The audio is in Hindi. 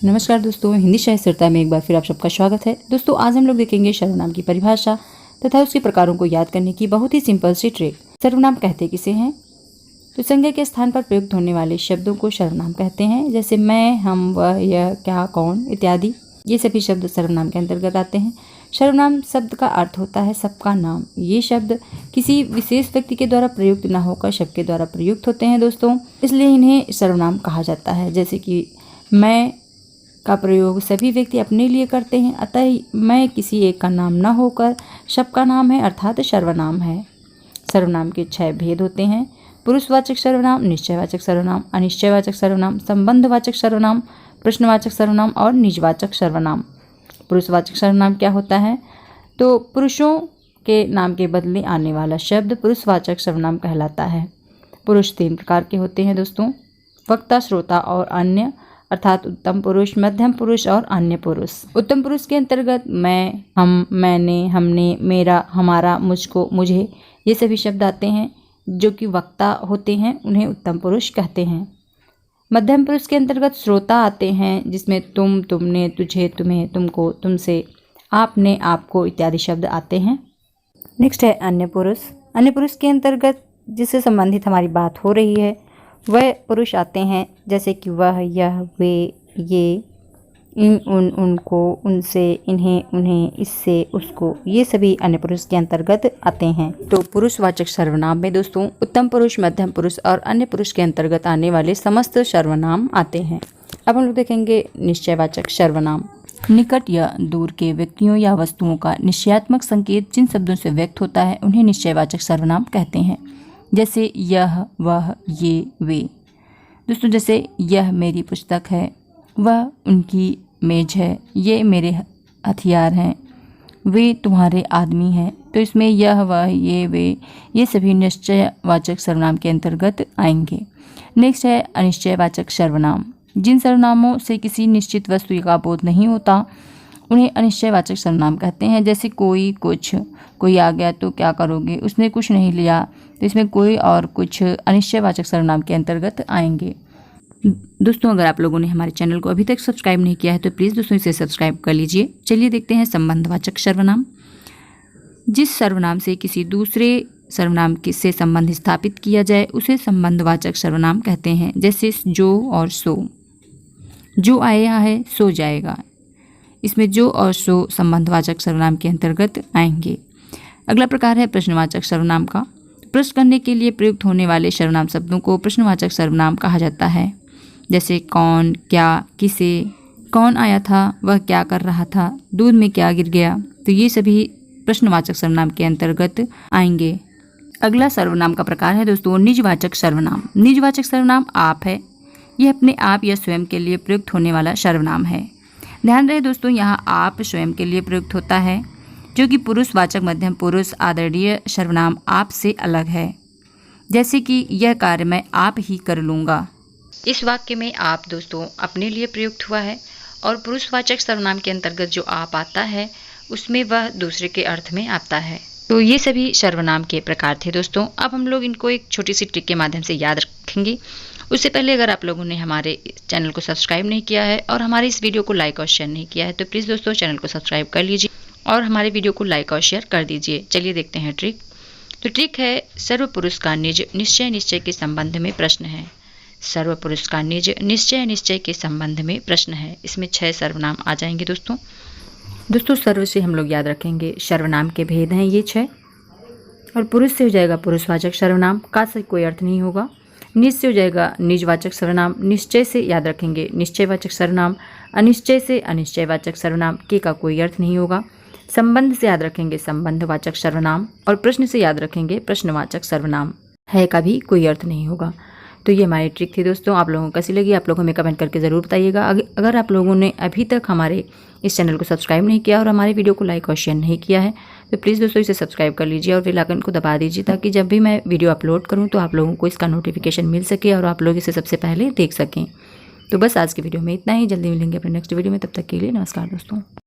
नमस्कार दोस्तों, हिंदी साहित्यता में एक बार फिर आप सबका स्वागत है। दोस्तों आज हम लोग देखेंगे सर्वनाम की परिभाषा तथा उसके प्रकारों को याद करने की बहुत ही सिंपल सी ट्रिक। सर्वनाम कहते किसे हैं? तो संज्ञा के स्थान पर प्रयुक्त होने वाले शब्दों को सर्वनाम कहते हैं। जैसे मैं, हम, वह, यह, क्या, कौन इत्यादि, ये सभी शब्द सर्वनाम के अंतर्गत आते हैं। सर्वनाम शब्द का अर्थ होता है सबका नाम। ये शब्द किसी विशेष व्यक्ति के द्वारा प्रयुक्त न होकर सबके द्वारा प्रयुक्त होते हैं दोस्तों, इसलिए इन्हें सर्वनाम कहा जाता है। जैसे कि मैं का प्रयोग सभी व्यक्ति अपने लिए करते हैं, अतः मैं किसी एक का नाम न होकर सबका नाम है, अर्थात सर्वनाम है। सर्वनाम के 6 भेद होते हैं: पुरुषवाचक सर्वनाम, निश्चयवाचक सर्वनाम, अनिश्चयवाचक सर्वनाम, संबंधवाचक सर्वनाम, प्रश्नवाचक सर्वनाम और निजवाचक सर्वनाम। पुरुषवाचक सर्वनाम क्या होता है? तो पुरुषों के नाम के बदले आने वाला शब्द पुरुषवाचक सर्वनाम कहलाता है। पुरुष 3 प्रकार के होते हैं दोस्तों: वक्ता, श्रोता और अन्य, अर्थात उत्तम पुरुष, मध्यम पुरुष और अन्य पुरुष। उत्तम पुरुष के अंतर्गत मैं, हम, मैंने, हमने, मेरा, हमारा, मुझको, मुझे, ये सभी शब्द आते हैं जो कि वक्ता होते हैं, उन्हें उत्तम पुरुष कहते हैं। मध्यम पुरुष के अंतर्गत श्रोता आते हैं, जिसमें तुम, तुमने, तुझे, तुम्हें, तुमको, तुमसे, आपने, आपको इत्यादि शब्द आते हैं। नेक्स्ट है अन्य पुरुष। अन्य पुरुष के अंतर्गत जिससे संबंधित हमारी बात हो रही है वह पुरुष आते हैं, जैसे कि वह, यह, वे, ये, इन, उन, उनको, उनसे, इन्हें, उन्हें, इससे, उसको, ये सभी अन्य पुरुष के अंतर्गत आते हैं। तो पुरुषवाचक सर्वनाम में दोस्तों उत्तम पुरुष, मध्यम पुरुष और अन्य पुरुष के अंतर्गत आने वाले समस्त सर्वनाम आते हैं। अब हम लोग देखेंगे निश्चयवाचक सर्वनाम। निकट या दूर के व्यक्तियों या वस्तुओं का निश्चयात्मक संकेत जिन शब्दों से व्यक्त होता है उन्हें निश्चयवाचक सर्वनाम कहते हैं। जैसे यह, वह, ये, वे। दोस्तों जैसे यह मेरी पुस्तक है, वह उनकी मेज है, ये मेरे हथियार हैं, वे तुम्हारे आदमी हैं। तो इसमें यह, वह, ये, वे, ये सभी निश्चयवाचक सर्वनाम के अंतर्गत आएंगे। नेक्स्ट है अनिश्चयवाचक सर्वनाम। जिन सर्वनामों से किसी निश्चित वस्तु का बोध नहीं होता उन्हें अनिश्चयवाचक सर्वनाम कहते हैं। जैसे कोई, कुछ, कोई आ गया तो क्या करोगे, उसने कुछ नहीं लिया, तो इसमें कोई और कुछ अनिश्चयवाचक सर्वनाम के अंतर्गत आएंगे। दोस्तों अगर आप लोगों ने हमारे चैनल को अभी तक सब्सक्राइब नहीं किया है तो प्लीज़ दोस्तों इसे सब्सक्राइब कर लीजिए। चलिए देखते हैं संबंधवाचक सर्वनाम। जिस सर्वनाम से किसी दूसरे सर्वनाम से संबंध स्थापित किया जाए उसे संबंधवाचक सर्वनाम कहते हैं। जैसे जो और सो। जो आया है सो जाएगा, इसमें जो और सो संबंधवाचक सर्वनाम के अंतर्गत आएंगे। अगला प्रकार है प्रश्नवाचक सर्वनाम का। प्रश्न करने के लिए प्रयुक्त होने वाले सर्वनाम शब्दों को प्रश्नवाचक सर्वनाम कहा जाता है। जैसे कौन, क्या, किसे, कौन आया था, वह क्या कर रहा था, दूध में क्या गिर गया, तो ये सभी प्रश्नवाचक सर्वनाम के अंतर्गत आएंगे। अगला सर्वनाम का प्रकार है दोस्तों निजवाचक सर्वनाम। निजवाचक सर्वनाम आप है, यह अपने आप या स्वयं के लिए प्रयुक्त होने वाला सर्वनाम है। ध्यान रहे दोस्तों यहाँ आप स्वयं के लिए प्रयुक्त होता है, जो कि पुरुषवाचक मध्यम पुरुष आदरणीय सर्वनाम आप से अलग है। जैसे कि यह कार्य मैं आप ही कर लूँगा। इस वाक्य में आप दोस्तों अपने लिए प्रयुक्त हुआ है और पुरुषवाचक सर्वनाम के अंतर्गत जो आप आता है उसमें वह दूसरे के अर्थ में आता है। तो ये सभी सर्वनाम के प्रकार थे दोस्तों। अब हम लोग इनको एक छोटी सी ट्रिक के माध्यम से याद रखेंगे। उससे पहले अगर आप लोगों ने हमारे चैनल को सब्सक्राइब नहीं किया है और हमारे इस वीडियो को लाइक और शेयर नहीं किया है तो प्लीज़ दोस्तों चैनल को सब्सक्राइब कर लीजिए और हमारे वीडियो को लाइक और शेयर कर दीजिए। चलिए देखते हैं ट्रिक। तो ट्रिक है सर्वपुरुष का निज निश्चय निश्चय के संबंध में प्रश्न है। सर्वपुरुष का निज निश्चय निश्चय के संबंध में प्रश्न है। इसमें 6 सर्वनाम आ जाएंगे दोस्तों। सर्व से हम लोग याद रखेंगे सर्वनाम के भेद हैं ये 6। और पुरुष से हो जाएगा पुरुषवाचक सर्वनाम, का से कोई अर्थ नहीं होगा। निज से हो जाएगा निजवाचक सर्वनाम, निश्चय से याद रखेंगे निश्चयवाचक सर्वनाम, अनिश्चय से अनिश्चयवाचक सर्वनाम, के का कोई अर्थ नहीं होगा। संबंध से याद रखेंगे संबंधवाचक सर्वनाम और प्रश्न से याद रखेंगे प्रश्नवाचक सर्वनाम, है का भी कोई अर्थ नहीं होगा। तो ये हमारी ट्रिक थी दोस्तों। आप लोगों को कैसी लगी आप लोग हमें कमेंट करके ज़रूर बताइएगा। अगर आप लोगों ने अभी तक हमारे इस चैनल को सब्सक्राइब नहीं किया और हमारे वीडियो को लाइक और शेयर नहीं किया है तो प्लीज़ दोस्तों इसे सब्सक्राइब कर लीजिए और बेल आइकन को दबा दीजिए ताकि जब भी मैं वीडियो अपलोड करूँ तो आप लोगों को इसका नोटिफिकेशन मिल सके और आप लोग इसे सबसे पहले देख सकें। तो बस आज की वीडियो में इतना ही। जल्दी मिलेंगे अपने नेक्स्ट वीडियो में, तब तक के लिए नमस्कार दोस्तों।